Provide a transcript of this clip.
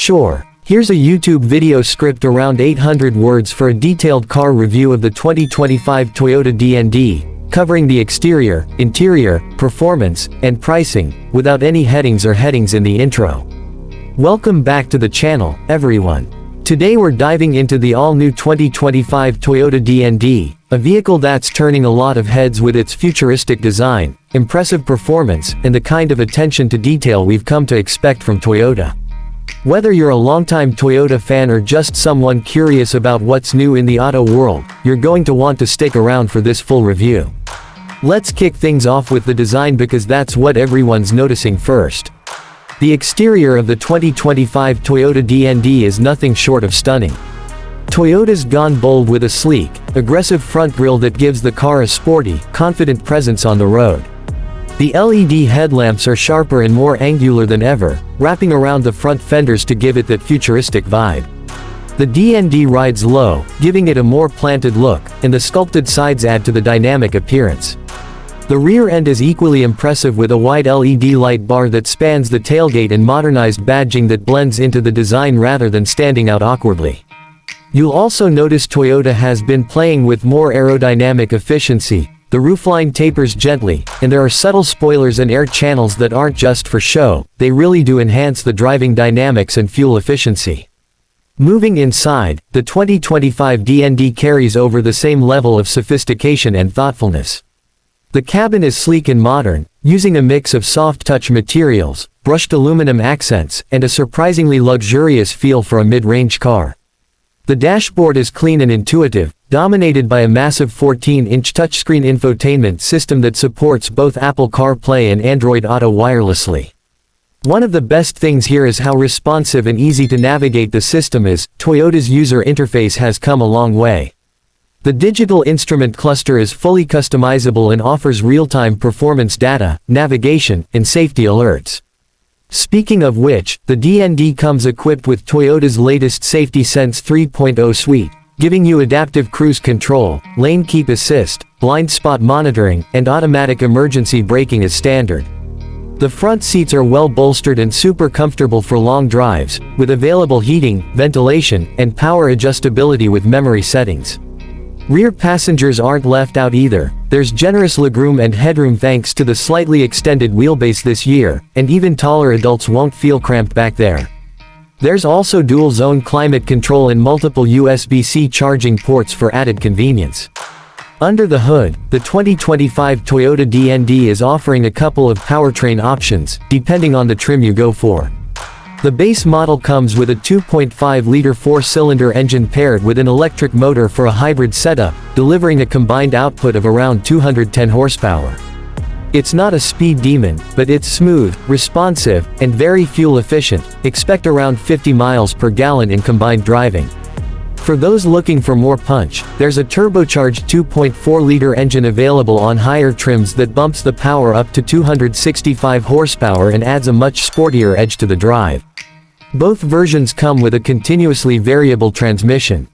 Sure, here's a YouTube video script around 800 words for a detailed car review of the 2025 Toyota DND, covering the exterior, interior, performance, and pricing, without any headings in the intro. Welcome back to the channel, everyone. Today we're diving into the all-new 2025 Toyota DND, a vehicle that's turning a lot of heads with its futuristic design, impressive performance, and the kind of attention to detail we've come to expect from Toyota. Whether you're a longtime Toyota fan or just someone curious about what's new in the auto world, you're going to want to stick around for this full review. Let's kick things off with the design because that's what everyone's noticing first. The exterior of the 2025 Toyota DND is nothing short of stunning. Toyota's gone bold with a sleek, aggressive front grille that gives the car a sporty, confident presence on the road. The LED headlamps are sharper and more angular than ever, wrapping around the front fenders to give it that futuristic vibe. The DND rides low, giving it a more planted look, and the sculpted sides add to the dynamic appearance. The rear end is equally impressive with a wide LED light bar that spans the tailgate and modernized badging that blends into the design rather than standing out awkwardly. You'll also notice Toyota has been playing with more aerodynamic efficiency. The roofline tapers gently, and there are subtle spoilers and air channels that aren't just for show, they really do enhance the driving dynamics and fuel efficiency. Moving inside, the 2025 DND carries over the same level of sophistication and thoughtfulness. The cabin is sleek and modern, using a mix of soft-touch materials, brushed aluminum accents, and a surprisingly luxurious feel for a mid-range car. The dashboard is clean and intuitive, dominated by a massive 14-inch touchscreen infotainment system that supports both Apple CarPlay and Android Auto wirelessly. One of the best things here is how responsive and easy to navigate the system is. Toyota's user interface has come a long way. The digital instrument cluster is fully customizable and offers real-time performance data, navigation, and safety alerts. Speaking of which, the DND comes equipped with Toyota's latest Safety Sense 3.0 suite, giving you adaptive cruise control, lane keep assist, blind spot monitoring, and automatic emergency braking as standard. The front seats are well bolstered and super comfortable for long drives, with available heating, ventilation, and power adjustability with memory settings. Rear passengers aren't left out either. There's generous legroom and headroom thanks to the slightly extended wheelbase this year, and even taller adults won't feel cramped back there. There's also dual-zone climate control and multiple USB-C charging ports for added convenience. Under the hood, the 2025 Toyota DND is offering a couple of powertrain options, depending on the trim you go for. The base model comes with a 2.5-liter four-cylinder engine paired with an electric motor for a hybrid setup, delivering a combined output of around 210 horsepower. It's not a speed demon, but it's smooth, responsive, and very fuel efficient. Expect around 50 miles per gallon in combined driving. For those looking for more punch, there's a turbocharged 2.4-liter engine available on higher trims that bumps the power up to 265 horsepower and adds a much sportier edge to the drive. Both versions come with a continuously variable transmission,